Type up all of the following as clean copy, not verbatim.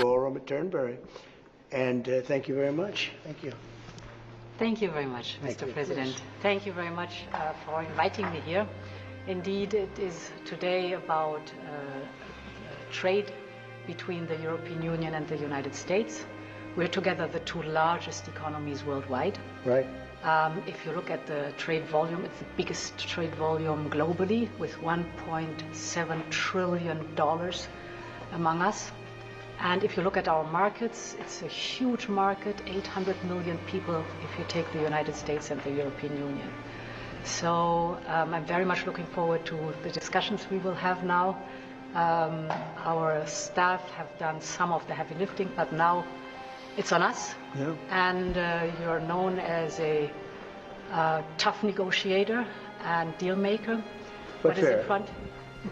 ballroom at Turnberry. And thank you very much. Thank you. Thank you very much, Mr. President. Thank you very much for inviting me here. Indeed, it is today about trade between the European Union and the United States. We're together the two largest economies worldwide. Right. If you look at the trade volume, it's the biggest trade volume globally with $1.7 trillion among us. And if you look at our markets, it's a huge market, 800 million people if you take the United States and the European Union. So I'm very much looking forward to the discussions we will have now. Our staff have done some of the heavy lifting, but now it's on us. Yeah. And you're known as a tough negotiator and deal maker. But What is fair. in front?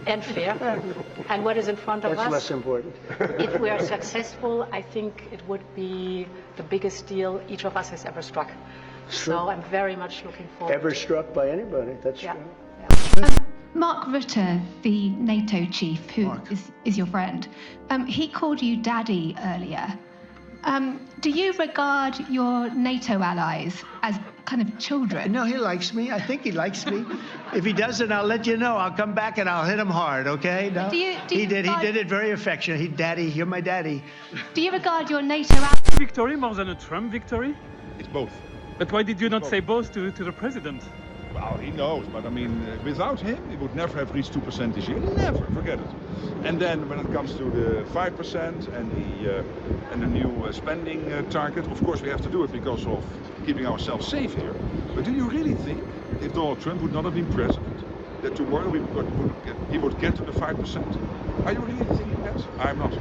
And fair. And what is in front of That's us? less important. If we are successful, I think it would be the biggest deal each of us has ever struck. So I'm very much looking forward. Ever struck by anybody, that's Yeah. true. Mark Rutte, the NATO chief, who is your friend, he called you daddy earlier. Do you regard your NATO allies as kind of children? No, he likes me. I think he likes me. If he doesn't, I'll let you know. I'll come back and I'll hit him hard, okay? No? Do you He did regard- it very affectionate. Daddy, you're my daddy. Do you regard your NATO allies? Victory more than a Trump victory? It's both. But why did you not say both to the president? Well, he knows, but I mean, without him, he would never have reached 2% this year. Never, forget it. And then when it comes to the 5% and the new spending target, of course we have to do it because of keeping ourselves safe here. But do you really think, if Donald Trump would not have been president, that tomorrow he would get to the 5%? Are you really thinking that? I'm not.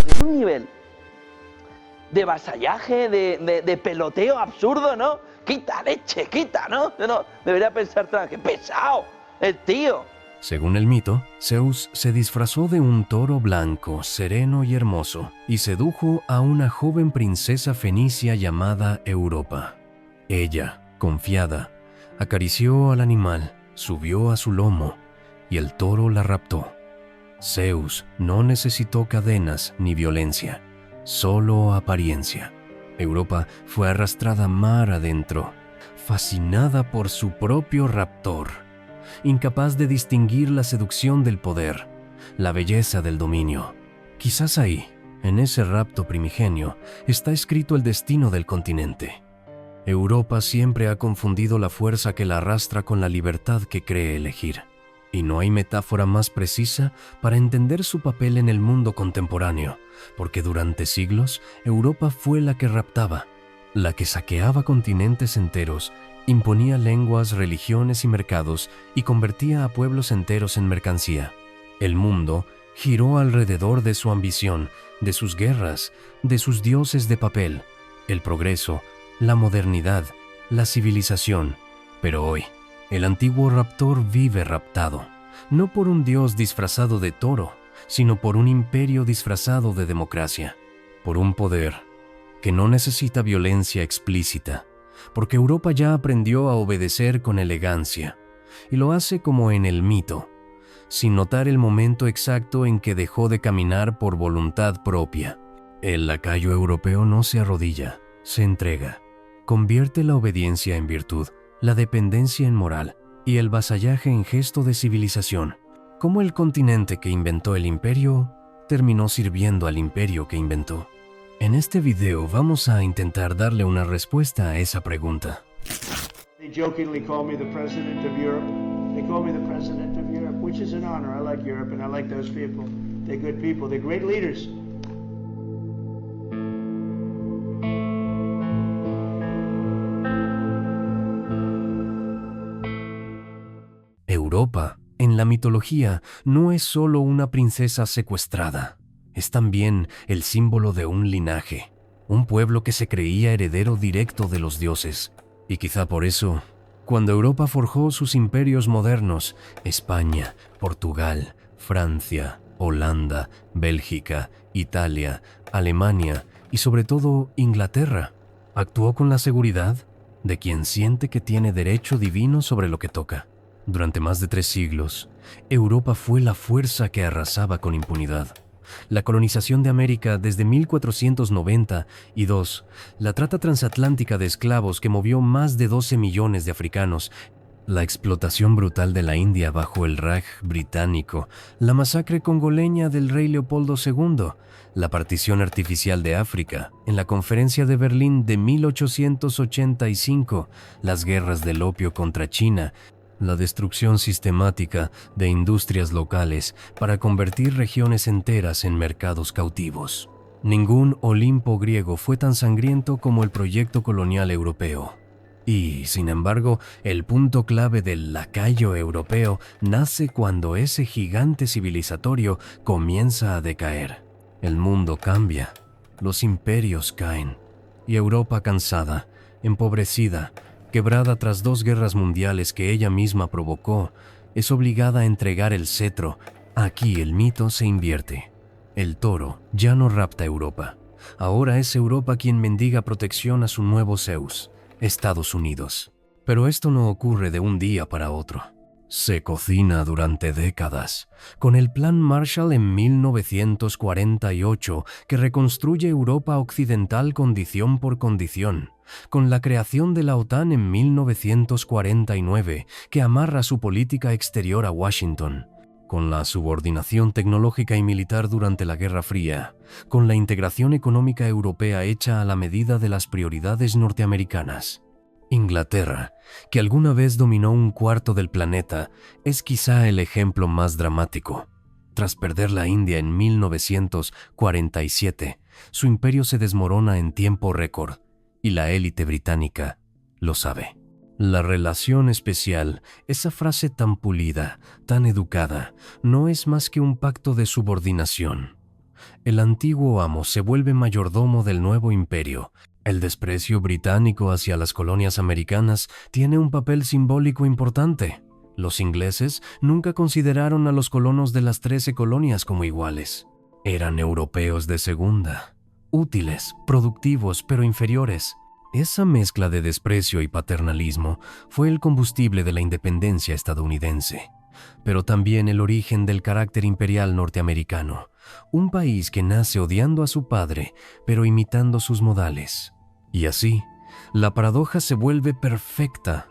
Es un nivel de vasallaje, de peloteo absurdo, ¿no? Quita leche, quita, ¿no? No, debería pensar, qué pesado el tío. Según el mito, Zeus se disfrazó de un toro blanco, sereno y hermoso, y sedujo a una joven princesa fenicia llamada Europa. Ella, confiada, acarició al animal, subió a su lomo, y el toro la raptó. Zeus no necesitó cadenas ni violencia, solo apariencia. Europa fue arrastrada mar adentro, fascinada por su propio raptor, incapaz de distinguir la seducción del poder, la belleza del dominio. Quizás ahí, en ese rapto primigenio, está escrito el destino del continente. Europa siempre ha confundido la fuerza que la arrastra con la libertad que cree elegir. Y no hay metáfora más precisa para entender su papel en el mundo contemporáneo, porque durante siglos Europa fue la que raptaba, la que saqueaba continentes enteros, imponía lenguas, religiones y mercados y convertía a pueblos enteros en mercancía. El mundo giró alrededor de su ambición, de sus guerras, de sus dioses de papel, el progreso, la modernidad, la civilización. Pero hoy, el antiguo raptor vive raptado, no por un dios disfrazado de toro, sino por un imperio disfrazado de democracia, por un poder que no necesita violencia explícita, porque Europa ya aprendió a obedecer con elegancia, y lo hace como en el mito, sin notar el momento exacto en que dejó de caminar por voluntad propia. El lacayo europeo no se arrodilla, se entrega, convierte la obediencia en virtud, la dependencia en moral y el vasallaje en gesto de civilización, como el continente que inventó el imperio terminó sirviendo al imperio que inventó. En este video vamos a intentar darle una respuesta a esa pregunta. They jokingly call me the president of Europe. They call me the president of Europe, which is an honor. I like Europe and I like those people. They're good people. They're great leaders. Europa, en la mitología, no es solo una princesa secuestrada. Es también el símbolo de un linaje, un pueblo que se creía heredero directo de los dioses. Y quizá por eso, cuando Europa forjó sus imperios modernos, España, Portugal, Francia, Holanda, Bélgica, Italia, Alemania y sobre todo Inglaterra, actuó con la seguridad de quien siente que tiene derecho divino sobre lo que toca. Durante más de 3 siglos, Europa fue la fuerza que arrasaba con impunidad. la colonización de América desde 1490 y 2, la trata transatlántica de esclavos que movió más de 12 millones de africanos, la explotación brutal de la India bajo el Raj británico, la masacre congoleña del rey Leopoldo II, la partición artificial de África, en la Conferencia de Berlín de 1885, las guerras del opio contra China, la destrucción sistemática de industrias locales para convertir regiones enteras en mercados cautivos. Ningún Olimpo griego fue tan sangriento como el proyecto colonial europeo. Y, sin embargo, el punto clave del lacayo europeo nace cuando ese gigante civilizatorio comienza a decaer. El mundo cambia, los imperios caen, y Europa cansada, empobrecida, quebrada tras 2 guerras mundiales que ella misma provocó, es obligada a entregar el cetro. Aquí el mito se invierte. El toro ya no rapta Europa. Ahora es Europa quien mendiga protección a su nuevo Zeus, Estados Unidos. Pero esto no ocurre de un día para otro. Se cocina durante décadas, con el Plan Marshall en 1948, que reconstruye Europa occidental condición por condición, con la creación de la OTAN en 1949, que amarra su política exterior a Washington, con la subordinación tecnológica y militar durante la Guerra Fría, con la integración económica europea hecha a la medida de las prioridades norteamericanas. Inglaterra, que alguna vez dominó 1/4 del planeta, es quizá el ejemplo más dramático. Tras perder la India en 1947, su imperio se desmorona en tiempo récord, y la élite británica lo sabe. La relación especial, esa frase tan pulida, tan educada, no es más que un pacto de subordinación. El antiguo amo se vuelve mayordomo del nuevo imperio. El desprecio británico hacia las colonias americanas tiene un papel simbólico importante. Los ingleses nunca consideraron a los colonos de las 13 colonias como iguales. Eran europeos de segunda, útiles, productivos, pero inferiores. Esa mezcla de desprecio y paternalismo fue el combustible de la independencia estadounidense, pero también el origen del carácter imperial norteamericano, un país que nace odiando a su padre, pero imitando sus modales. Y así, la paradoja se vuelve perfecta.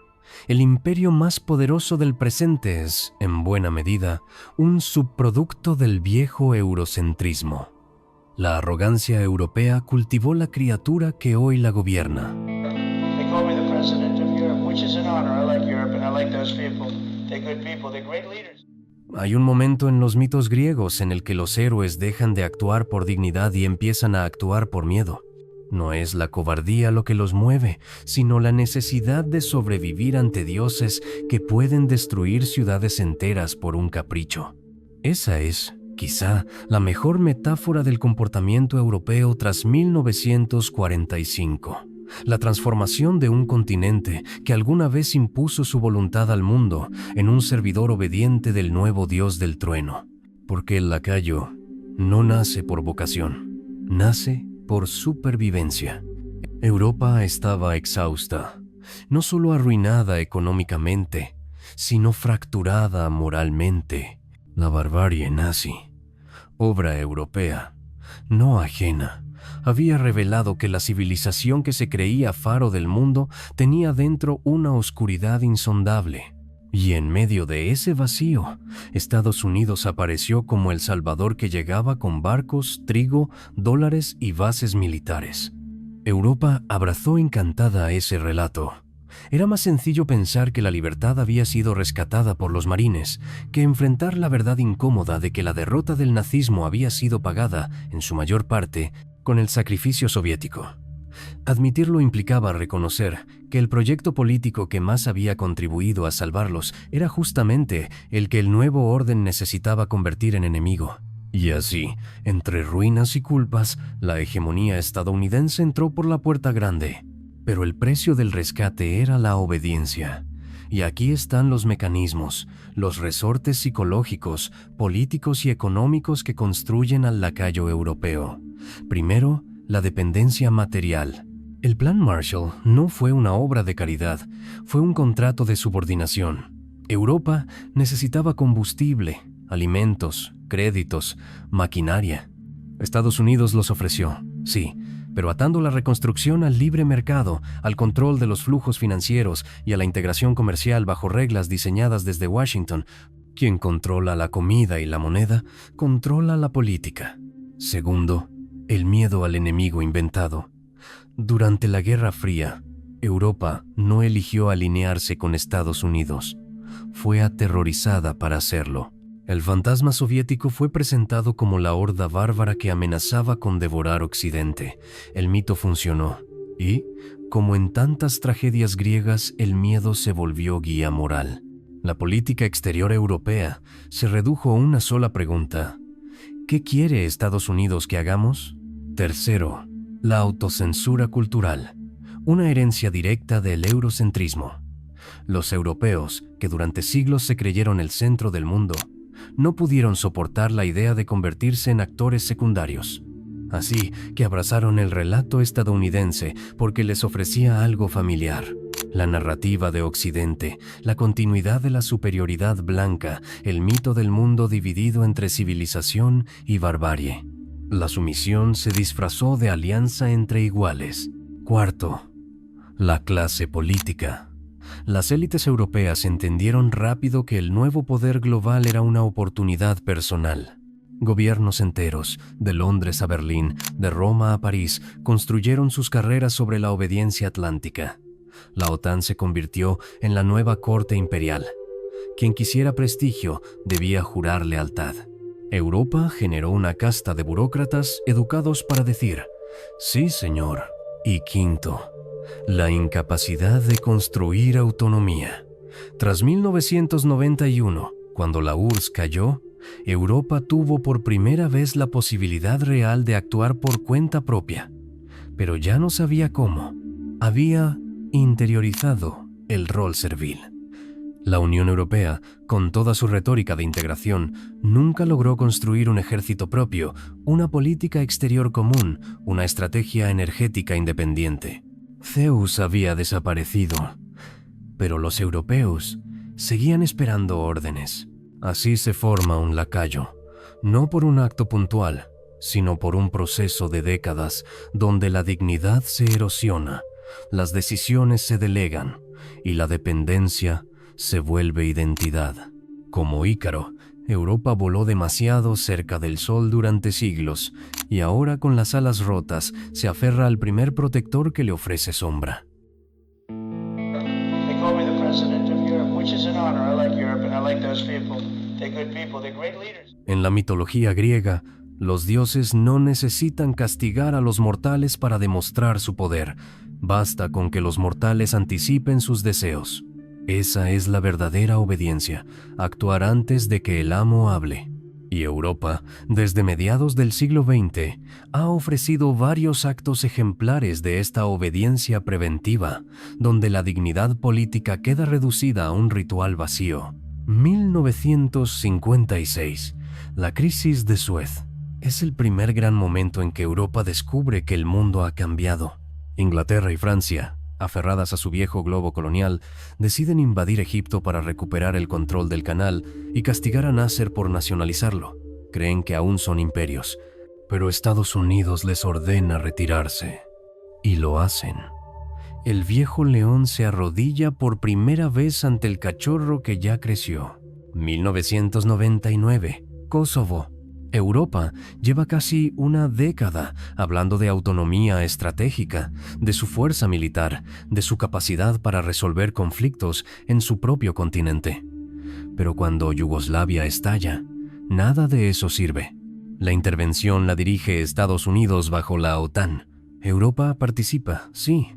El imperio más poderoso del presente es, en buena medida, un subproducto del viejo eurocentrismo. La arrogancia europea cultivó la criatura que hoy la gobierna. They call me the president of Europe, which is an honor. I like Europe and I like those people. They're good people, they're great leaders. Hay un momento en los mitos griegos en el que los héroes dejan de actuar por dignidad y empiezan a actuar por miedo. No es la cobardía lo que los mueve, sino la necesidad de sobrevivir ante dioses que pueden destruir ciudades enteras por un capricho. Esa es, quizá, la mejor metáfora del comportamiento europeo tras 1945. La transformación de un continente que alguna vez impuso su voluntad al mundo en un servidor obediente del nuevo dios del trueno. Porque el lacayo no nace por vocación, nace por supervivencia. Europa estaba exhausta, no solo arruinada económicamente, sino fracturada moralmente. La barbarie nazi, obra europea, no ajena, había revelado que la civilización que se creía faro del mundo tenía dentro una oscuridad insondable. Y en medio de ese vacío, Estados Unidos apareció como el salvador que llegaba con barcos, trigo, dólares y bases militares. Europa abrazó encantada ese relato. Era más sencillo pensar que la libertad había sido rescatada por los marines que enfrentar la verdad incómoda de que la derrota del nazismo había sido pagada, en su mayor parte, con el sacrificio soviético. Admitirlo implicaba reconocer que el proyecto político que más había contribuido a salvarlos era justamente el que el nuevo orden necesitaba convertir en enemigo. Y así, entre ruinas y culpas, la hegemonía estadounidense entró por la puerta grande. Pero el precio del rescate era la obediencia. Y aquí están los mecanismos, los resortes psicológicos, políticos y económicos que construyen al lacayo europeo. Primero, la dependencia material. El Plan Marshall no fue una obra de caridad, fue un contrato de subordinación. Europa necesitaba combustible, alimentos, créditos, maquinaria. Estados Unidos los ofreció, sí, pero atando la reconstrucción al libre mercado, al control de los flujos financieros y a la integración comercial bajo reglas diseñadas desde Washington. Quien controla la comida y la moneda, controla la política. Segundo, el miedo al enemigo inventado. Durante la Guerra Fría, Europa no eligió alinearse con Estados Unidos. Fue aterrorizada para hacerlo. El fantasma soviético fue presentado como la horda bárbara que amenazaba con devorar Occidente. El mito funcionó y, como en tantas tragedias griegas, el miedo se volvió guía moral. La política exterior europea se redujo a una sola pregunta: ¿qué quiere Estados Unidos que hagamos? Tercero, la autocensura cultural, una herencia directa del eurocentrismo. Los europeos, que durante siglos se creyeron el centro del mundo, no pudieron soportar la idea de convertirse en actores secundarios. Así que abrazaron el relato estadounidense porque les ofrecía algo familiar. La narrativa de Occidente, la continuidad de la superioridad blanca, el mito del mundo dividido entre civilización y barbarie. La sumisión se disfrazó de alianza entre iguales. Cuarto, la clase política. Las élites europeas entendieron rápido que el nuevo poder global era una oportunidad personal. Gobiernos enteros, de Londres a Berlín, de Roma a París, construyeron sus carreras sobre la obediencia atlántica. La OTAN se convirtió en la nueva corte imperial. Quien quisiera prestigio debía jurar lealtad. Europa generó una casta de burócratas educados para decir «sí, señor». Y quinto, la incapacidad de construir autonomía. Tras 1991, cuando la URSS cayó, Europa tuvo por primera vez la posibilidad real de actuar por cuenta propia, pero ya no sabía cómo. Había interiorizado el rol servil. La Unión Europea, con toda su retórica de integración, nunca logró construir un ejército propio, una política exterior común, una estrategia energética independiente. Zeus había desaparecido, pero los europeos seguían esperando órdenes. Así se forma un lacayo, no por un acto puntual, sino por un proceso de décadas donde la dignidad se erosiona, las decisiones se delegan y la dependencia se vuelve identidad. Como Ícaro, Europa voló demasiado cerca del sol durante siglos y ahora con las alas rotas se aferra al primer protector que le ofrece sombra. They call me the president of Europe, which is an honor. I like Europe and I like those people. They're good people, they're great leaders. En la mitología griega, los dioses no necesitan castigar a los mortales para demostrar su poder. Basta con que los mortales anticipen sus deseos. Esa es la verdadera obediencia, actuar antes de que el amo hable. Y Europa, desde mediados del siglo XX, ha ofrecido varios actos ejemplares de esta obediencia preventiva, donde la dignidad política queda reducida a un ritual vacío. 1956, la crisis de Suez. Es el primer gran momento en que Europa descubre que el mundo ha cambiado. Inglaterra y Francia, aferradas a su viejo globo colonial, deciden invadir Egipto para recuperar el control del canal y castigar a Nasser por nacionalizarlo. Creen que aún son imperios, pero Estados Unidos les ordena retirarse. Y lo hacen. El viejo león se arrodilla por primera vez ante el cachorro que ya creció. 1999, Kosovo. Europa lleva casi una década hablando de autonomía estratégica, de su fuerza militar, de su capacidad para resolver conflictos en su propio continente. Pero cuando Yugoslavia estalla, nada de eso sirve. La intervención la dirige Estados Unidos bajo la OTAN. Europa participa, sí,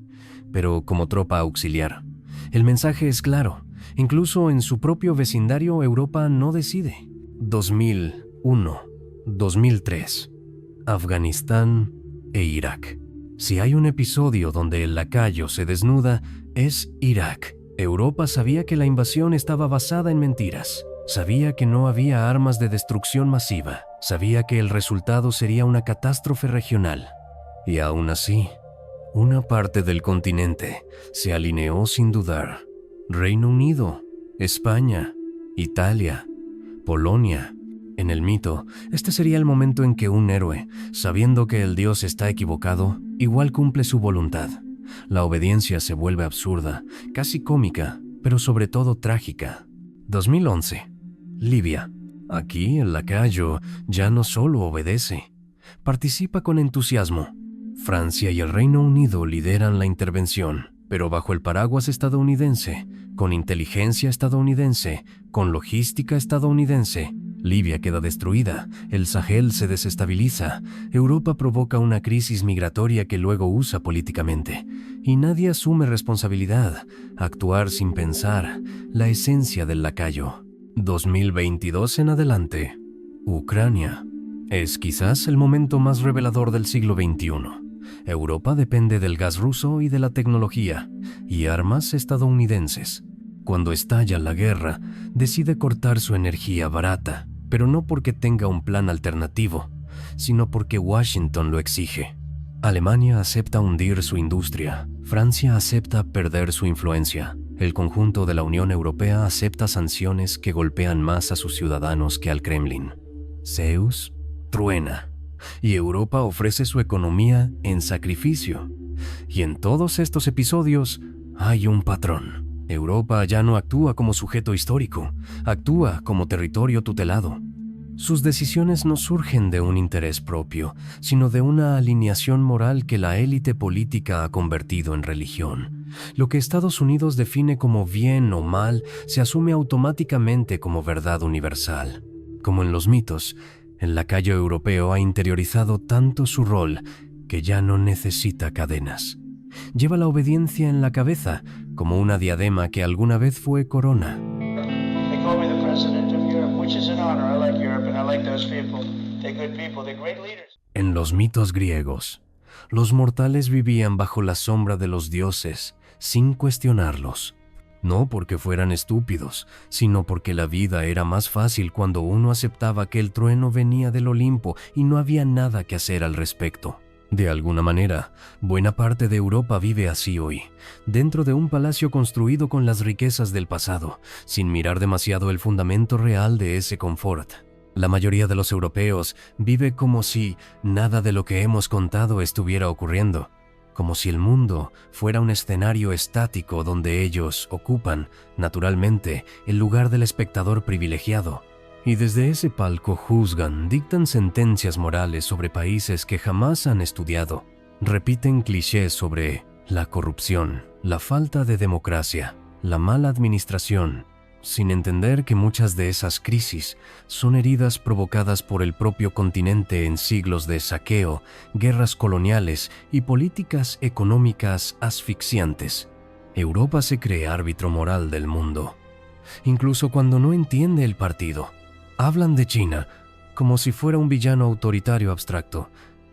pero como tropa auxiliar. El mensaje es claro. Incluso en su propio vecindario, Europa no decide. 2001. 2003, Afganistán e Irak. Si hay un episodio donde el lacayo se desnuda, es Irak. Europa sabía que la invasión estaba basada en mentiras. Sabía que no había armas de destrucción masiva. Sabía que el resultado sería una catástrofe regional. Y aún así, una parte del continente se alineó sin dudar. Reino Unido, España, Italia, Polonia, En el mito, este sería el momento en que un héroe, sabiendo que el dios está equivocado, igual cumple su voluntad. La obediencia se vuelve absurda, casi cómica, pero sobre todo trágica. 2011. Libia. Aquí el lacayo ya no solo obedece, participa con entusiasmo. Francia y el Reino Unido lideran la intervención, pero bajo el paraguas estadounidense, con inteligencia estadounidense, con logística estadounidense. Libia queda destruida, el Sahel se desestabiliza, Europa provoca una crisis migratoria que luego usa políticamente, y nadie asume responsabilidad, actuar sin pensar, la esencia del lacayo. 2022 en adelante. Ucrania. Es quizás el momento más revelador del siglo XXI. Europa depende del gas ruso y de la tecnología, y armas estadounidenses. Cuando estalla la guerra, decide cortar su energía barata, pero no porque tenga un plan alternativo, sino porque Washington lo exige. Alemania acepta hundir su industria, Francia acepta perder su influencia, el conjunto de la Unión Europea acepta sanciones que golpean más a sus ciudadanos que al Kremlin. Zeus truena, y Europa ofrece su economía en sacrificio. Y en todos estos episodios hay un patrón. Europa ya no actúa como sujeto histórico, actúa como territorio tutelado. Sus decisiones no surgen de un interés propio, sino de una alineación moral que la élite política ha convertido en religión. Lo que Estados Unidos define como bien o mal se asume automáticamente como verdad universal. Como en los mitos, el lacayo europeo ha interiorizado tanto su rol que ya no necesita cadenas. Lleva la obediencia en la cabeza, como una diadema que alguna vez fue corona. They call me the president of Europe, which is an honor. I like Europe and I like those people. They're good people, they're great leaders. En los mitos griegos, los mortales vivían bajo la sombra de los dioses, sin cuestionarlos. No porque fueran estúpidos, sino porque la vida era más fácil cuando uno aceptaba que el trueno venía del Olimpo y no había nada que hacer al respecto. De alguna manera, buena parte de Europa vive así hoy, dentro de un palacio construido con las riquezas del pasado, sin mirar demasiado el fundamento real de ese confort. La mayoría de los europeos vive como si nada de lo que hemos contado estuviera ocurriendo, como si el mundo fuera un escenario estático donde ellos ocupan, naturalmente, el lugar del espectador privilegiado. Y desde ese palco juzgan, dictan sentencias morales sobre países que jamás han estudiado. Repiten clichés sobre la corrupción, la falta de democracia, la mala administración, sin entender que muchas de esas crisis son heridas provocadas por el propio continente en siglos de saqueo, guerras coloniales y políticas económicas asfixiantes. Europa se cree árbitro moral del mundo, incluso cuando no entiende el partido. Hablan de China como si fuera un villano autoritario abstracto,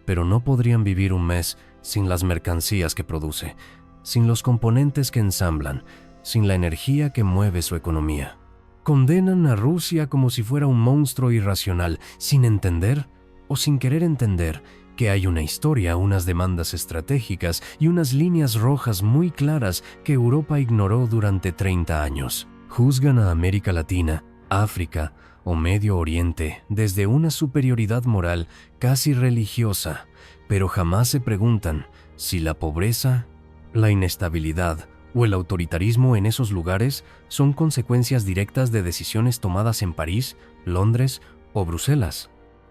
pero no podrían vivir un mes sin las mercancías que produce, sin los componentes que ensamblan, sin la energía que mueve su economía. Condenan a Rusia como si fuera un monstruo irracional, sin entender o sin querer entender que hay una historia, unas demandas estratégicas y unas líneas rojas muy claras que Europa ignoró durante 30 años. Juzgan a América Latina, África o Medio Oriente desde una superioridad moral casi religiosa, pero jamás se preguntan si la pobreza, la inestabilidad o el autoritarismo en esos lugares son consecuencias directas de decisiones tomadas en París, Londres o Bruselas.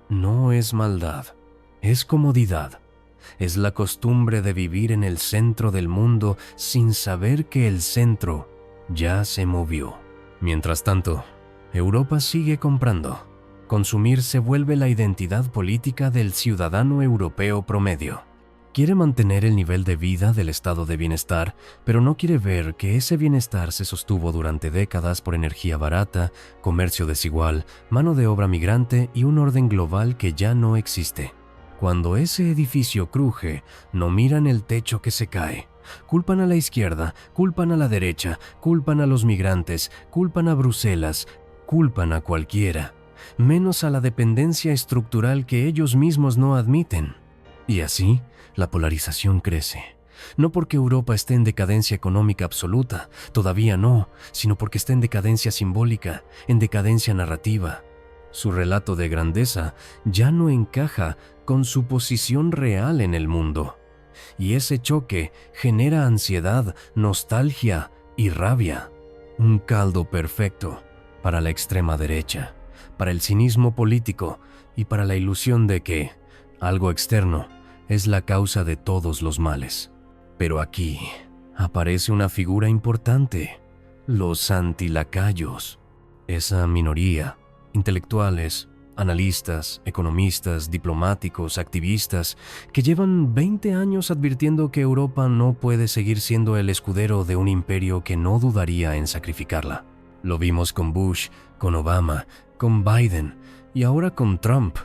No es maldad, es comodidad. Es la costumbre de vivir en el centro del mundo sin saber que el centro ya se movió. Mientras tanto, Europa sigue comprando. Consumir se vuelve la identidad política del ciudadano europeo promedio. Quiere mantener el nivel de vida del estado de bienestar, pero no quiere ver que ese bienestar se sostuvo durante décadas por energía barata, comercio desigual, mano de obra migrante y un orden global que ya no existe. Cuando ese edificio cruje, no miran el techo que se cae. Culpan a la izquierda, culpan a la derecha, culpan a los migrantes, culpan a Bruselas, culpan a cualquiera, menos a la dependencia estructural que ellos mismos no admiten. Y así, la polarización crece. No porque Europa esté en decadencia económica absoluta, todavía no, sino porque está en decadencia simbólica, en decadencia narrativa. Su relato de grandeza ya no encaja con su posición real en el mundo. Y ese choque genera ansiedad, nostalgia y rabia. Un caldo perfecto para la extrema derecha, para el cinismo político y para la ilusión de que algo externo es la causa de todos los males. Pero aquí aparece una figura importante: los antilacayos. Esa minoría, intelectuales, analistas, economistas, diplomáticos, activistas, que llevan 20 años advirtiendo que Europa no puede seguir siendo el escudero de un imperio que no dudaría en sacrificarla. Lo vimos con Bush, con Obama, con Biden y ahora con Trump,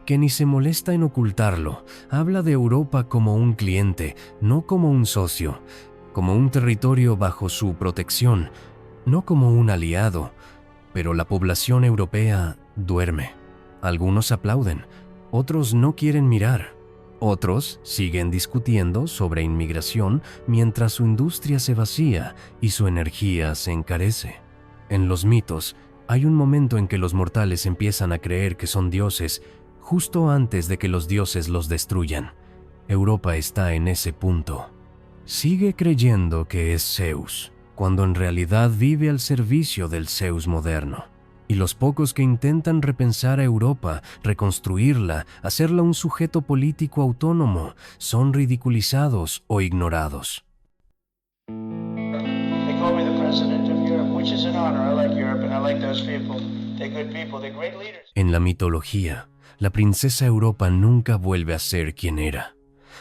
que ni se molesta en ocultarlo. Habla de Europa como un cliente, no como un socio, como un territorio bajo su protección, no como un aliado. Pero la población europea duerme. Algunos aplauden, otros no quieren mirar. Otros siguen discutiendo sobre inmigración mientras su industria se vacía y su energía se encarece. En los mitos, hay un momento en que los mortales empiezan a creer que son dioses justo antes de que los dioses los destruyan. Europa está en ese punto. Sigue creyendo que es Zeus, cuando en realidad vive al servicio del Zeus moderno. Y los pocos que intentan repensar a Europa, reconstruirla, hacerla un sujeto político autónomo, son ridiculizados o ignorados. They call me the president of Europe, which is an honor. I like Europe and I like those people. They're good people, they're great leaders. En la mitología, la princesa Europa nunca vuelve a ser quien era.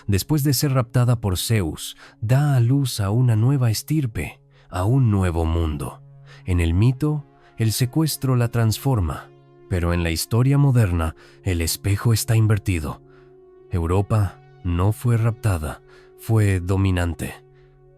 Después de ser raptada por Zeus, da a luz a una nueva estirpe, a un nuevo mundo. En el mito, el secuestro la transforma, pero en la historia moderna, el espejo está invertido. Europa no fue raptada, fue dominante.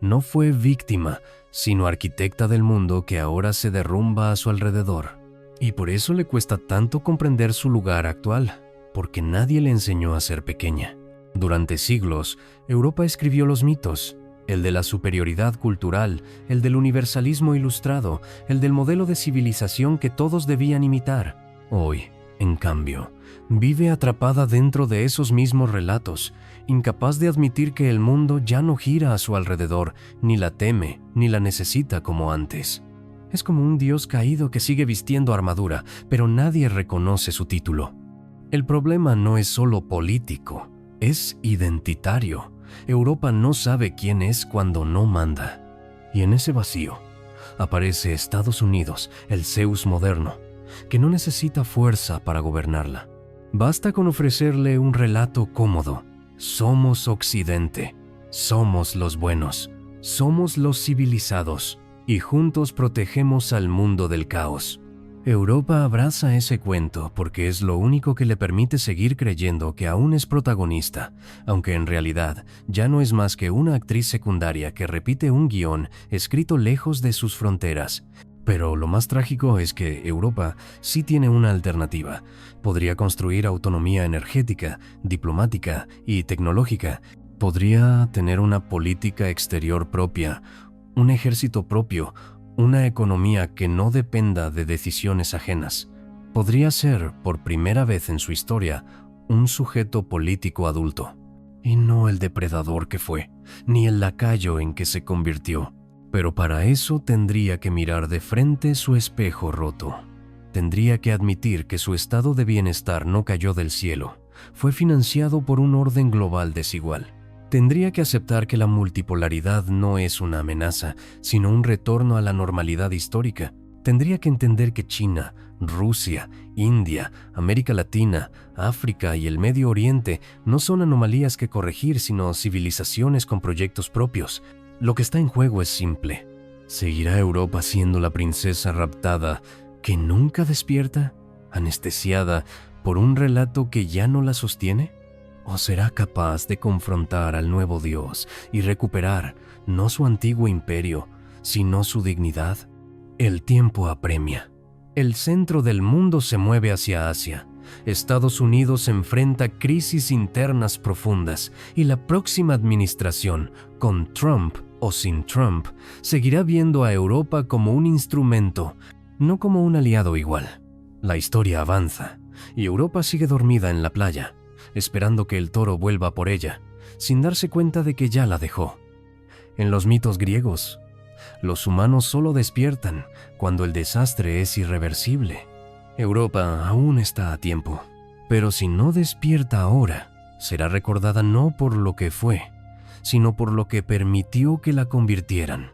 No fue víctima, sino arquitecta del mundo que ahora se derrumba a su alrededor. Y por eso le cuesta tanto comprender su lugar actual, porque nadie le enseñó a ser pequeña. Durante siglos, Europa escribió los mitos: el de la superioridad cultural, el del universalismo ilustrado, el del modelo de civilización que todos debían imitar. Hoy, en cambio, vive atrapada dentro de esos mismos relatos, incapaz de admitir que el mundo ya no gira a su alrededor, ni la teme, ni la necesita como antes. Es como un dios caído que sigue vistiendo armadura, pero nadie reconoce su título. El problema no es solo político, es identitario. Europa no sabe quién es cuando no manda. Y en ese vacío aparece Estados Unidos, el Zeus moderno, que no necesita fuerza para gobernarla. Basta con ofrecerle un relato cómodo. Somos Occidente, somos los buenos, somos los civilizados, y juntos protegemos al mundo del caos. Europa abraza ese cuento porque es lo único que le permite seguir creyendo que aún es protagonista, aunque en realidad ya no es más que una actriz secundaria que repite un guión escrito lejos de sus fronteras. Pero lo más trágico es que Europa sí tiene una alternativa. Podría construir autonomía energética, diplomática y tecnológica. Podría tener una política exterior propia, un ejército propio, una economía que no dependa de decisiones ajenas. Podría ser, por primera vez en su historia, un sujeto político adulto. Y no el depredador que fue, ni el lacayo en que se convirtió. Pero para eso tendría que mirar de frente su espejo roto. Tendría que admitir que su estado de bienestar no cayó del cielo. Fue financiado por un orden global desigual. Tendría que aceptar que la multipolaridad no es una amenaza, sino un retorno a la normalidad histórica. Tendría que entender que China, Rusia, India, América Latina, África y el Medio Oriente no son anomalías que corregir, sino civilizaciones con proyectos propios. Lo que está en juego es simple. ¿Seguirá Europa siendo la princesa raptada que nunca despierta, anestesiada por un relato que ya no la sostiene? ¿O será capaz de confrontar al nuevo Dios y recuperar no su antiguo imperio, sino su dignidad? El tiempo apremia. El centro del mundo se mueve hacia Asia. Estados Unidos enfrenta crisis internas profundas y la próxima administración, con Trump o sin Trump, seguirá viendo a Europa como un instrumento, no como un aliado igual. La historia avanza, y Europa sigue dormida en la playa, esperando que el toro vuelva por ella, sin darse cuenta de que ya la dejó. En los mitos griegos, los humanos solo despiertan cuando el desastre es irreversible. Europa aún está a tiempo, pero si no despierta ahora, será recordada no por lo que fue, sino por lo que permitió que la convirtieran.